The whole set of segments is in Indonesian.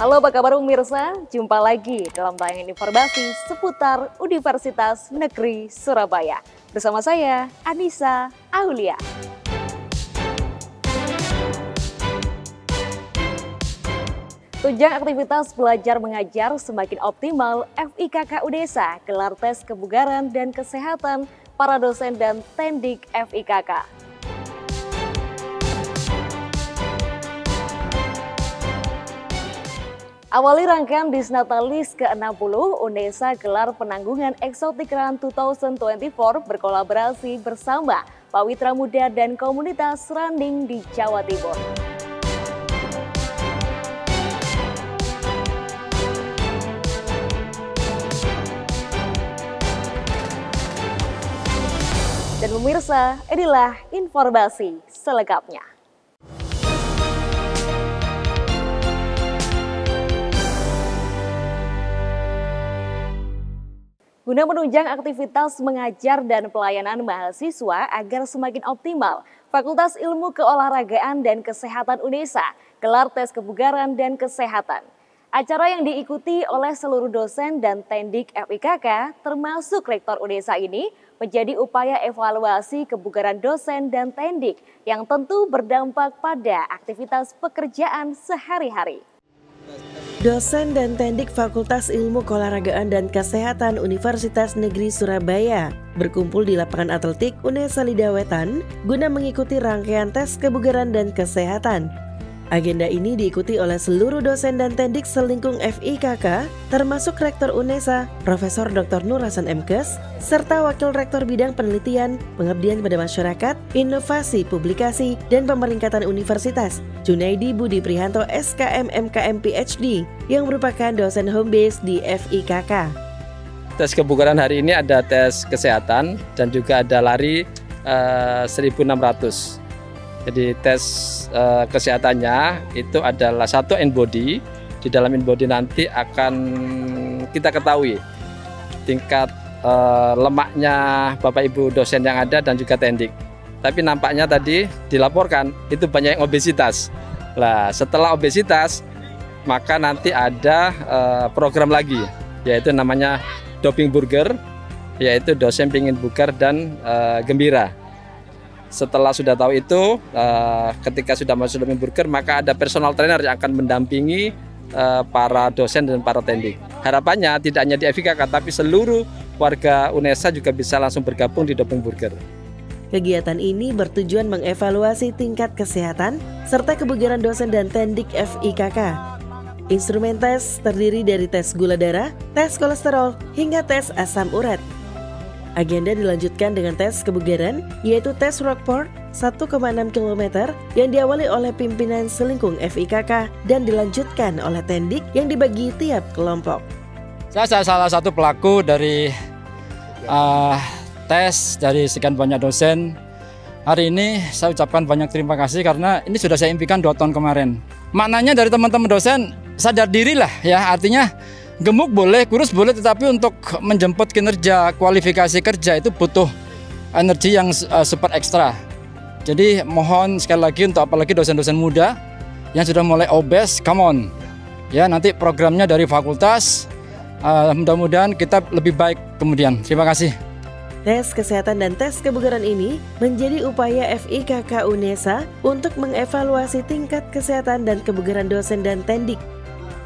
Halo, apa kabar pemirsa? Jumpa lagi dalam tayangan informasi seputar Universitas Negeri Surabaya. Bersama saya, Anissa Aulia. Tunjang aktivitas belajar mengajar semakin optimal, FIKK UNESA gelar tes kebugaran dan kesehatan para dosen dan tendik FIKK. Awali rangkaian Disnatalis ke-60, UNESA gelar penanggungan Exotic Run 2024 berkolaborasi bersama Pawitra Muda dan komunitas running di Jawa Timur. Dan pemirsa, inilah informasi selengkapnya. Guna menunjang aktivitas mengajar dan pelayanan mahasiswa agar semakin optimal, Fakultas Ilmu Keolahragaan dan Kesehatan UNESA gelar tes kebugaran dan kesehatan. Acara yang diikuti oleh seluruh dosen dan tendik FIKK termasuk Rektor UNESA ini menjadi upaya evaluasi kebugaran dosen dan tendik yang tentu berdampak pada aktivitas pekerjaan sehari-hari. Dosen dan tendik Fakultas Ilmu Keolahragaan dan Kesehatan Universitas Negeri Surabaya berkumpul di lapangan atletik UNESA Lidawetan guna mengikuti rangkaian tes kebugaran dan kesehatan. Agenda ini diikuti oleh seluruh dosen dan tendik selingkung FIKK, termasuk Rektor UNESA, Profesor Dr. Nur Hasan MKes, serta Wakil Rektor Bidang Penelitian, Pengabdian pada Masyarakat, Inovasi Publikasi, dan Pemeringkatan Universitas, Junaidi Budi Prihanto SKM MKM PhD, yang merupakan dosen home base di FIKK. Tes kebugaran hari ini ada tes kesehatan dan juga ada lari 1.600. Jadi tes kesehatannya itu adalah satu InBody. Di dalam InBody nanti akan kita ketahui tingkat lemaknya Bapak Ibu dosen yang ada dan juga tendik. Tapi nampaknya tadi dilaporkan itu banyak yang obesitas. Nah, setelah obesitas maka nanti ada program lagi, yaitu namanya doping burger, yaitu dosen pingin bugar dan gembira. Setelah sudah tahu itu, ketika sudah masuk doping burger, maka ada personal trainer yang akan mendampingi para dosen dan para tendik. Harapannya tidak hanya di FIKK, tapi seluruh warga UNESA juga bisa langsung bergabung di doping burger. Kegiatan ini bertujuan mengevaluasi tingkat kesehatan serta kebugaran dosen dan tendik FIKK. Instrumen tes terdiri dari tes gula darah, tes kolesterol, hingga tes asam urat. Agenda dilanjutkan dengan tes kebugaran, yaitu tes Rockport 1,6 km yang diawali oleh pimpinan selingkung FIKK dan dilanjutkan oleh tendik yang dibagi tiap kelompok. Saya salah satu pelaku dari tes dari sekian banyak dosen. Hari ini saya ucapkan banyak terima kasih karena ini sudah saya impikan 2 tahun kemarin. Maknanya dari teman-teman dosen sadar diri lah ya, artinya gemuk boleh, kurus boleh, tetapi untuk menjemput kinerja, kualifikasi kerja itu butuh energi yang super ekstra. Jadi mohon sekali lagi untuk apalagi dosen-dosen muda yang sudah mulai obes, come on. Ya, nanti programnya dari fakultas, mudah-mudahan kita lebih baik kemudian. Terima kasih. Tes kesehatan dan tes kebugaran ini menjadi upaya FIKK UNESA untuk mengevaluasi tingkat kesehatan dan kebugaran dosen dan tendik.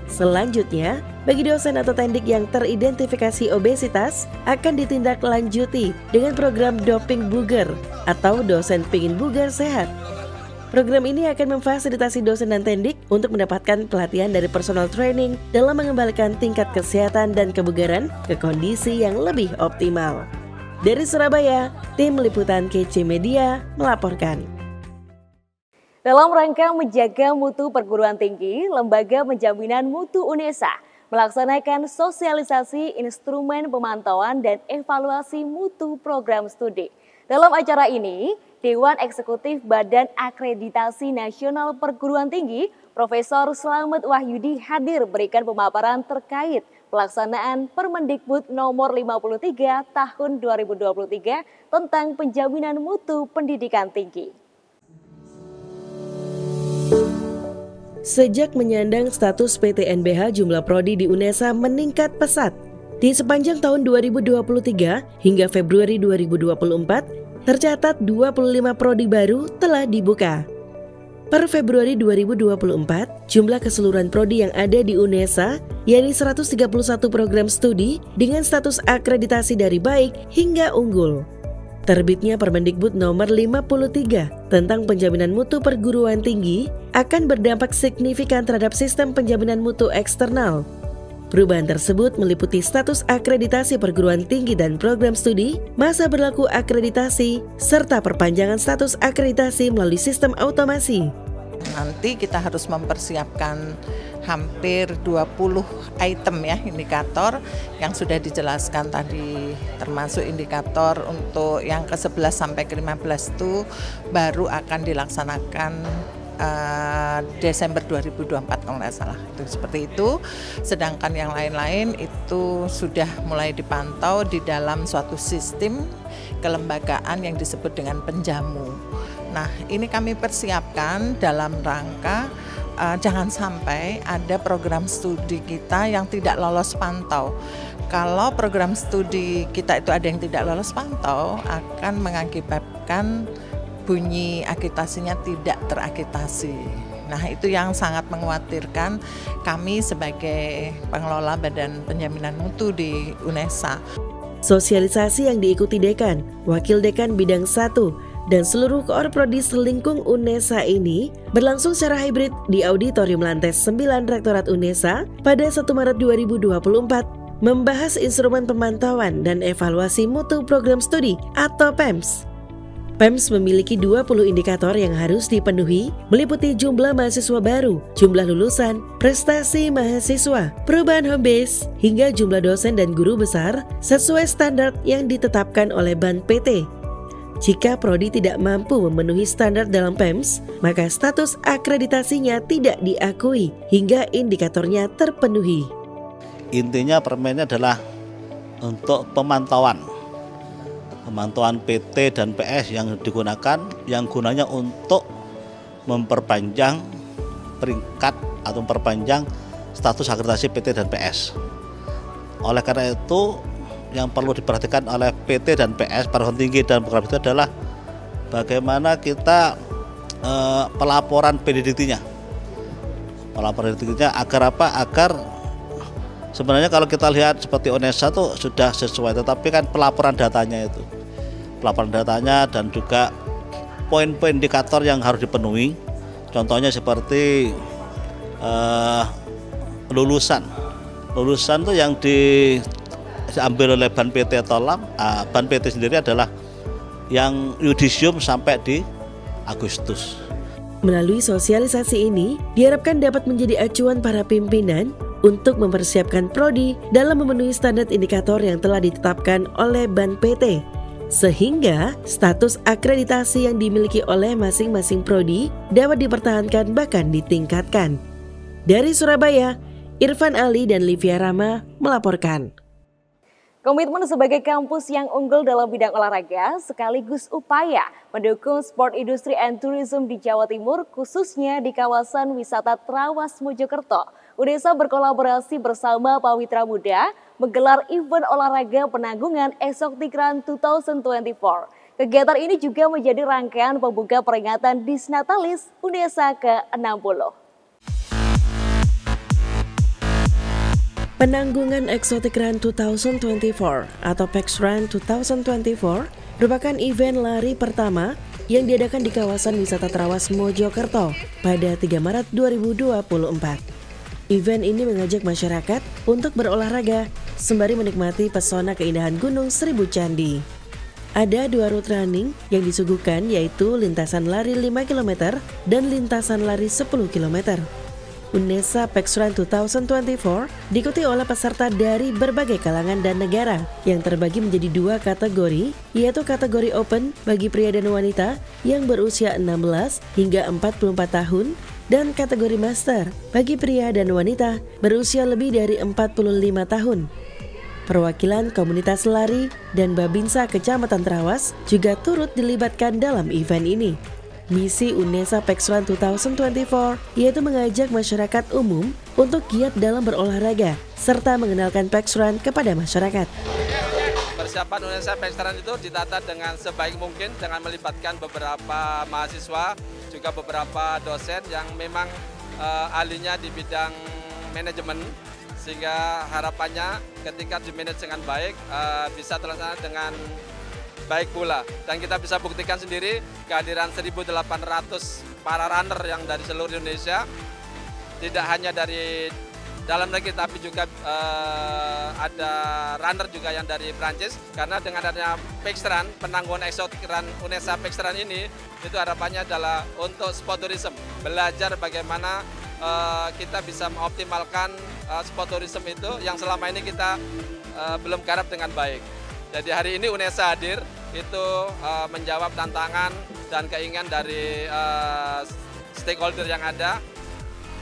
Selanjutnya, bagi dosen atau tendik yang teridentifikasi obesitas akan ditindaklanjuti dengan program doping bugar atau dosen pingin bugar sehat. Program ini akan memfasilitasi dosen dan tendik untuk mendapatkan pelatihan dari personal training dalam mengembalikan tingkat kesehatan dan kebugaran ke kondisi yang lebih optimal. Dari Surabaya, tim liputan KC Media melaporkan. Dalam rangka menjaga mutu perguruan tinggi, Lembaga Penjaminan Mutu UNESA melaksanakan sosialisasi instrumen pemantauan dan evaluasi mutu program studi. Dalam acara ini, Dewan Eksekutif Badan Akreditasi Nasional Perguruan Tinggi, Profesor Slamet Wahyudi hadir berikan pemaparan terkait pelaksanaan Permendikbud nomor 53 tahun 2023 tentang penjaminan mutu pendidikan tinggi. Sejak menyandang status PTNBH, jumlah prodi di UNESA meningkat pesat. Di sepanjang tahun 2023 hingga Februari 2024, tercatat 25 prodi baru telah dibuka. Per Februari 2024, jumlah keseluruhan prodi yang ada di UNESA yakni 131 program studi dengan status akreditasi dari baik hingga unggul. Terbitnya Permendikbud nomor 53 tentang penjaminan mutu perguruan tinggi akan berdampak signifikan terhadap sistem penjaminan mutu eksternal. Perubahan tersebut meliputi status akreditasi perguruan tinggi dan program studi, masa berlaku akreditasi, serta perpanjangan status akreditasi melalui sistem automasi. Nanti kita harus mempersiapkan hampir 20 item ya, indikator yang sudah dijelaskan tadi, termasuk indikator untuk yang ke-11 sampai ke-15 itu baru akan dilaksanakan Desember 2024 kalau nggak salah, itu seperti itu. Sedangkan yang lain-lain itu sudah mulai dipantau di dalam suatu sistem kelembagaan yang disebut dengan penjamu. Nah, ini kami persiapkan dalam rangka jangan sampai ada program studi kita yang tidak lolos pantau. Kalau program studi kita itu ada yang tidak lolos pantau, akan mengakibatkan bunyi akreditasinya tidak terakreditasi. Nah, itu yang sangat mengkhawatirkan kami sebagai pengelola Badan Penjaminan Mutu di UNESA. Sosialisasi yang diikuti Dekan, Wakil Dekan Bidang 1, dan seluruh Koorprodi selingkung UNESA ini berlangsung secara hibrid di Auditorium Lantai 9 Rektorat UNESA pada 1 Maret 2024, membahas instrumen pemantauan dan evaluasi mutu program studi atau PEMS. PEMS memiliki 20 indikator yang harus dipenuhi, meliputi jumlah mahasiswa baru, jumlah lulusan, prestasi mahasiswa, perubahan home base, hingga jumlah dosen dan guru besar sesuai standar yang ditetapkan oleh BAN PT. Jika prodi tidak mampu memenuhi standar dalam PEMS, maka status akreditasinya tidak diakui hingga indikatornya terpenuhi. Intinya permennya adalah untuk pemantauan PT dan PS yang digunakan, yang gunanya untuk memperpanjang peringkat atau memperpanjang status akreditasi PT dan PS. Oleh karena itu, yang perlu diperhatikan oleh PT dan PS, perguruan tinggi dan program itu adalah bagaimana kita pelaporan PDDT-nya. Pelaporan PDDT-nya agar apa? Agar sebenarnya kalau kita lihat seperti UNESA itu sudah sesuai, tetapi kan pelaporan datanya itu. Pelaporan datanya dan juga poin-poin indikator yang harus dipenuhi. Contohnya seperti lulusan. Lulusan itu yang diambil oleh BAN PT atau LAM. BAN PT sendiri adalah yang yudisium sampai di Agustus. Melalui sosialisasi ini diharapkan dapat menjadi acuan para pimpinan untuk mempersiapkan prodi dalam memenuhi standar indikator yang telah ditetapkan oleh BAN PT, sehingga status akreditasi yang dimiliki oleh masing-masing prodi dapat dipertahankan bahkan ditingkatkan. Dari Surabaya, Irfan Ali dan Livia Rama melaporkan. Komitmen sebagai kampus yang unggul dalam bidang olahraga sekaligus upaya mendukung sport industry and tourism di Jawa Timur, khususnya di kawasan wisata Trawas Mojokerto. UNESA berkolaborasi bersama Pawitra Muda menggelar event olahraga penanggungan Exoticrun 2024. Kegiatan ini juga menjadi rangkaian pembuka peringatan Disnatalis UNESA ke-60. Penanggungan Exoticrun 2024 atau PEXRUN 2024 merupakan event lari pertama yang diadakan di kawasan wisata Trawas Mojokerto pada 3 Maret 2024. Event ini mengajak masyarakat untuk berolahraga sembari menikmati pesona keindahan Gunung Seribu Candi. Ada 2 route running yang disuguhkan, yaitu lintasan lari 5 km dan lintasan lari 10 km. UNESA PEXRUN 2024 diikuti oleh peserta dari berbagai kalangan dan negara yang terbagi menjadi 2 kategori, yaitu kategori open bagi pria dan wanita yang berusia 16 hingga 44 tahun dan kategori master bagi pria dan wanita berusia lebih dari 45 tahun. Perwakilan komunitas lari dan Babinsa Kecamatan Trawas juga turut dilibatkan dalam event ini. Misi UNESA PEX Run 2024 yaitu mengajak masyarakat umum untuk giat dalam berolahraga serta mengenalkan PEX Run kepada masyarakat. Persiapan UNESA PEX Run itu ditata dengan sebaik mungkin dengan melibatkan beberapa mahasiswa, juga beberapa dosen yang memang ahlinya di bidang manajemen, sehingga harapannya ketika dimanage dengan baik bisa terlaksana dengan baik pula. Dan kita bisa buktikan sendiri kehadiran 1.800 para runner yang dari seluruh Indonesia, tidak hanya dari dalam negeri tapi juga ada runner juga yang dari Prancis. Karena dengan adanya PEX Run, penangguhan eksotik run UNESA PEX Run ini, itu harapannya adalah untuk sport tourism, belajar bagaimana kita bisa mengoptimalkan sport tourism itu yang selama ini kita belum garap dengan baik. Jadi hari ini UNESA hadir itu menjawab tantangan dan keinginan dari stakeholder yang ada.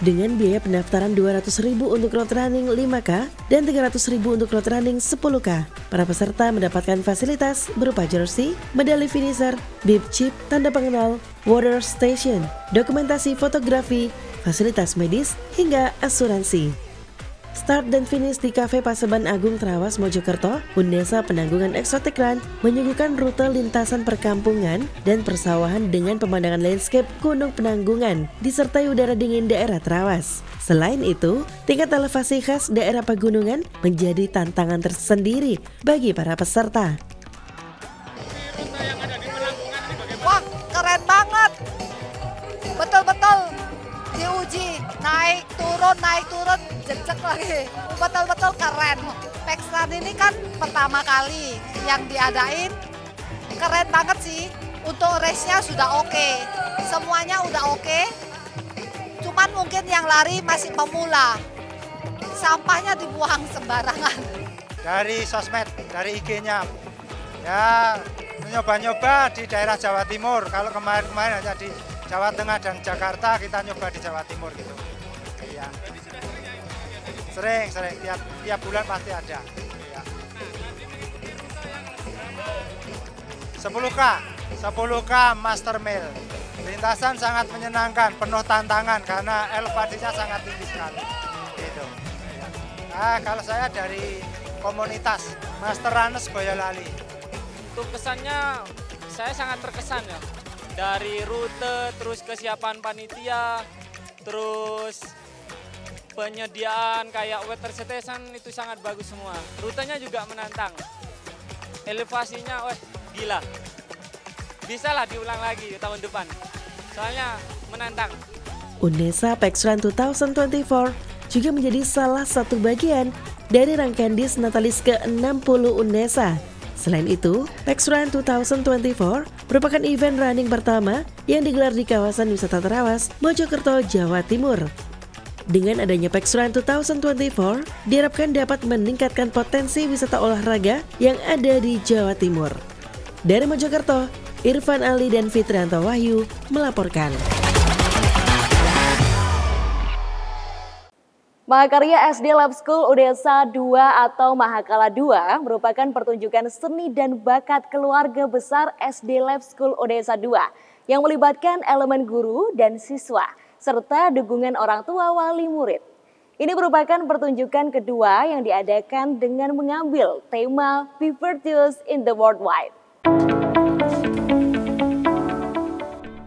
Dengan biaya pendaftaran 200.000 untuk road running 5K dan 300.000 untuk road running 10K. Para peserta mendapatkan fasilitas berupa jersey, medali finisher, bib chip, tanda pengenal, water station, dokumentasi fotografi, fasilitas medis, hingga asuransi. Start dan finish di Cafe Paseban Agung Trawas, Mojokerto, UNESA Penanggungan Exotic Run menyuguhkan rute lintasan perkampungan dan persawahan dengan pemandangan landscape Gunung Penanggungan disertai udara dingin daerah Trawas. Selain itu, tingkat elevasi khas daerah pegunungan menjadi tantangan tersendiri bagi para peserta. Wah, keren banget. Betul-betul diuji, naik turun, jejak lagi. Betul-betul keren. PEX Run ini kan pertama kali yang diadain, keren banget sih. Untuk race-nya sudah oke, semuanya udah oke. Cuman mungkin yang lari masih pemula, sampahnya dibuang sembarangan. Dari sosmed, dari IG-nya, ya nyoba-nyoba di daerah Jawa Timur. Kalau kemarin hanya di Jawa Tengah dan Jakarta, kita nyoba di Jawa Timur gitu. Ya. Sering, tiap bulan pasti ada. Ya. 10K Master Mile. Lintasan sangat menyenangkan, penuh tantangan karena elevasinya sangat tinggi sekali. Gitu. Ya. Nah, kalau saya dari komunitas Master Runners Boyolali. Untuk kesannya, saya sangat terkesan ya. Dari rute, terus kesiapan panitia, terus penyediaan kayak water station itu sangat bagus semua. Rutenya juga menantang. Elevasinya, wah gila. Bisa lah diulang lagi tahun depan. Soalnya menantang. UNESA PEX Run 2024 juga menjadi salah satu bagian dari rangkaian Disnatalis ke-60 UNESA. Selain itu, PEX Run 2024 merupakan event running pertama yang digelar di kawasan wisata Trawas, Mojokerto, Jawa Timur. Dengan adanya PEX Run 2024, diharapkan dapat meningkatkan potensi wisata olahraga yang ada di Jawa Timur. Dari Mojokerto, Irfan Ali dan Fitrianto Wahyu melaporkan. Mahakarya SD Lab School UNESA 2 atau Mahakala 2 merupakan pertunjukan seni dan bakat keluarga besar SD Lab School UNESA 2 yang melibatkan elemen guru dan siswa serta dukungan orang tua wali murid. Ini merupakan pertunjukan kedua yang diadakan dengan mengambil tema Be Virtuous in the Worldwide.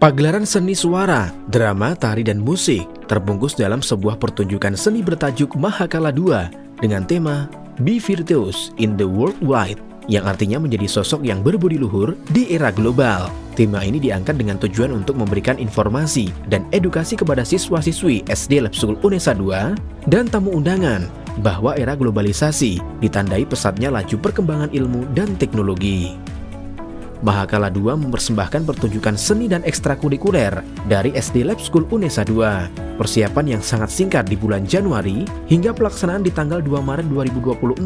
Pagelaran seni suara, drama, tari, dan musik terbungkus dalam sebuah pertunjukan seni bertajuk Mahakala 2 dengan tema Be Virtuous in the Worldwide, yang artinya menjadi sosok yang berbudi luhur di era global. Tema ini diangkat dengan tujuan untuk memberikan informasi dan edukasi kepada siswa-siswi SD Lab School UNESA 2 dan tamu undangan bahwa era globalisasi ditandai pesatnya laju perkembangan ilmu dan teknologi. Mahakala 2 mempersembahkan pertunjukan seni dan ekstrakurikuler dari SD Lab School UNESA 2. Persiapan yang sangat singkat di bulan Januari hingga pelaksanaan di tanggal 2 Maret 2024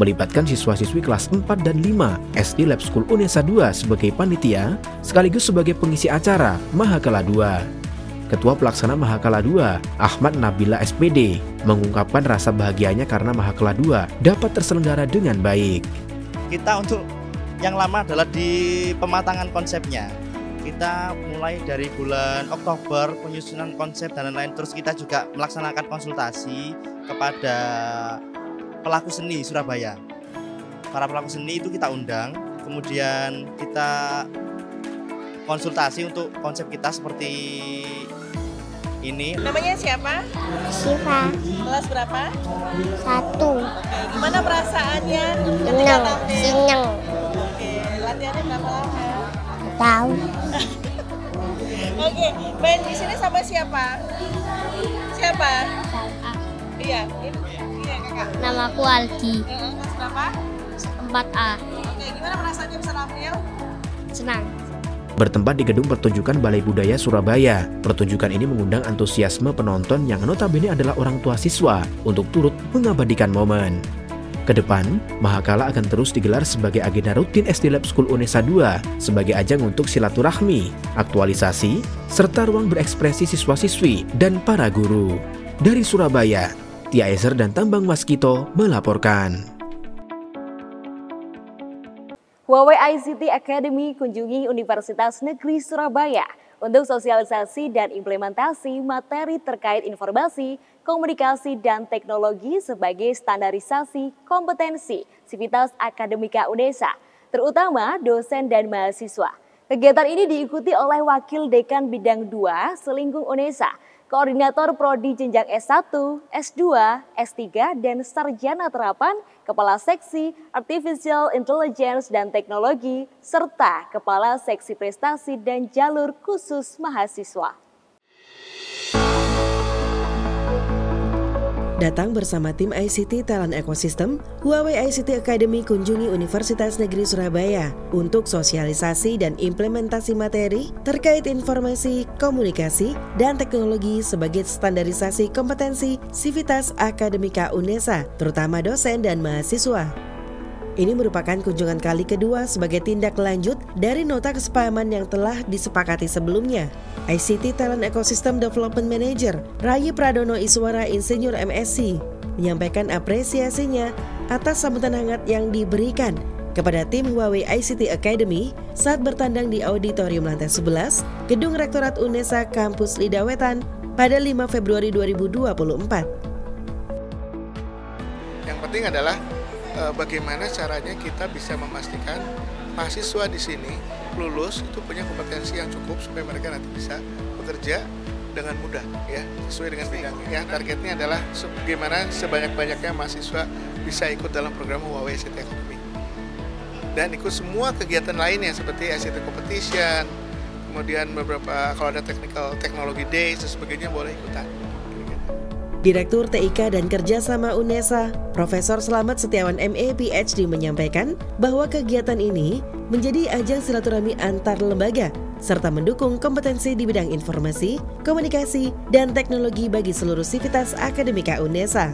melibatkan siswa-siswi kelas 4 dan 5 SD Lab School UNESA 2 sebagai panitia sekaligus sebagai pengisi acara Mahakala 2. Ketua Pelaksana Mahakala 2, Ahmad Nabila SPD, mengungkapkan rasa bahagianya karena Mahakala 2 dapat terselenggara dengan baik. Kita untuk yang lama adalah di pematangan konsepnya. Kita mulai dari bulan Oktober penyusunan konsep dan lain-lain, terus kita juga melaksanakan konsultasi kepada pelaku seni Surabaya. Para pelaku seni itu kita undang, kemudian kita konsultasi untuk konsep kita seperti ini. Namanya siapa? Siva. Kelas berapa? 1. Oke, gimana perasaannya? Seneng. Oke, latihannya berapa lama? Tahu. Oke, main di sini sama siapa? Siapa? Iya, iya kakak. Namaku Aldi. Kelas berapa? 4A. Oke, gimana perasaannya bisa tampil? Senang. Bertempat di Gedung Pertunjukan Balai Budaya Surabaya, pertunjukan ini mengundang antusiasme penonton yang notabene adalah orang tua siswa untuk turut mengabadikan momen. Kedepan, Mahakala akan terus digelar sebagai agenda rutin SD Lab School Unesa 2 sebagai ajang untuk silaturahmi, aktualisasi, serta ruang berekspresi siswa-siswi dan para guru. Dari Surabaya, Tia Ezer dan Tambang Waskito melaporkan. Huawei ICT Academy kunjungi Universitas Negeri Surabaya untuk sosialisasi dan implementasi materi terkait informasi, komunikasi, dan teknologi sebagai standarisasi kompetensi Sivitas Akademika Unesa, terutama dosen dan mahasiswa. Kegiatan ini diikuti oleh Wakil Dekan Bidang 2 Selingkung Unesa, Koordinator Prodi Jenjang S1, S2, S3, dan Sarjana Terapan, Kepala Seksi Artificial Intelligence dan Teknologi, serta Kepala Seksi Prestasi dan Jalur Khusus Mahasiswa. Datang bersama tim ICT Talent Ecosystem, Huawei ICT Academy kunjungi Universitas Negeri Surabaya untuk sosialisasi dan implementasi materi terkait informasi, komunikasi, dan teknologi sebagai standarisasi kompetensi Sivitas Akademika Unesa, terutama dosen dan mahasiswa. Ini merupakan kunjungan kali kedua sebagai tindak lanjut dari nota kesepahaman yang telah disepakati sebelumnya. ICT Talent Ecosystem Development Manager Rayi Pradono Iswara Insinyur MSc menyampaikan apresiasinya atas sambutan hangat yang diberikan kepada tim Huawei ICT Academy saat bertandang di Auditorium Lantai 11, Gedung Rektorat Unesa Kampus Lidawetan pada 5 Februari 2024. Yang penting adalah bagaimana caranya kita bisa memastikan mahasiswa di sini lulus itu punya kompetensi yang cukup supaya mereka nanti bisa bekerja dengan mudah ya, sesuai dengan bidangnya. Ya, targetnya adalah bagaimana sebanyak-banyaknya mahasiswa bisa ikut dalam program Huawei ICT Academy dan ikut semua kegiatan lainnya seperti ICT Competition, kemudian beberapa kalau ada technology days dan sebagainya boleh ikutan. Direktur TIK dan Kerjasama Unesa, Profesor Slamet Setiawan MA PhD menyampaikan bahwa kegiatan ini menjadi ajang silaturahmi antar lembaga serta mendukung kompetensi di bidang informasi, komunikasi, dan teknologi bagi seluruh Sivitas Akademika Unesa.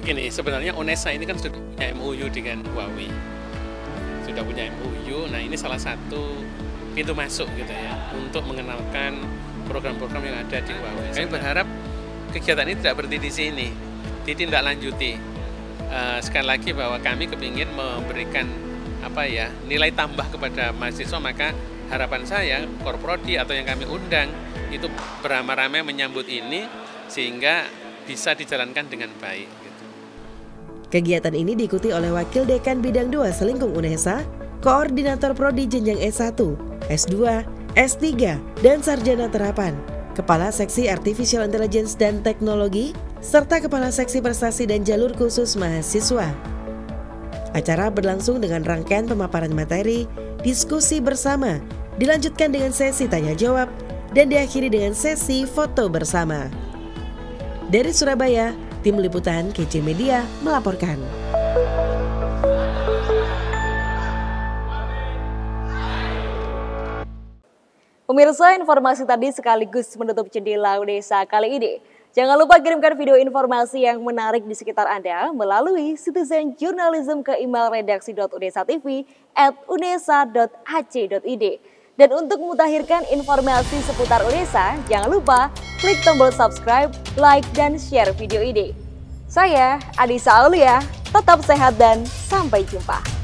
Ini sebenarnya Unesa ini kan sudah punya MOU dengan Huawei, sudah punya MOU. Nah ini salah satu pintu masuk gitu ya untuk mengenalkan program-program yang ada di Huawei. Kami berharap kegiatan ini tidak berhenti di sini, ditindaklanjuti. Sekali lagi bahwa kami kepingin memberikan nilai tambah kepada mahasiswa, maka harapan saya Korprodi atau yang kami undang itu beramai-ramai menyambut ini sehingga bisa dijalankan dengan baik. Gitu. Kegiatan ini diikuti oleh Wakil Dekan Bidang 2 Selingkung Unesa, Koordinator Prodi Jenjang S1, S2, S3, dan Sarjana Terapan, Kepala Seksi Artificial Intelligence dan Teknologi, serta Kepala Seksi Prestasi dan Jalur Khusus Mahasiswa. Acara berlangsung dengan rangkaian pemaparan materi, diskusi bersama, dilanjutkan dengan sesi tanya-jawab, dan diakhiri dengan sesi foto bersama. Dari Surabaya, Tim Liputan KC Media melaporkan. Pemirsa, informasi tadi sekaligus menutup jendela Unesa kali ini. Jangan lupa kirimkan video informasi yang menarik di sekitar Anda melalui Citizen Journalism ke email redaksi.unesatv@unesa.ac.id. Dan untuk memutakhirkan informasi seputar Unesa, jangan lupa klik tombol subscribe, like, dan share video ini. Saya Adisa Aulia, tetap sehat dan sampai jumpa.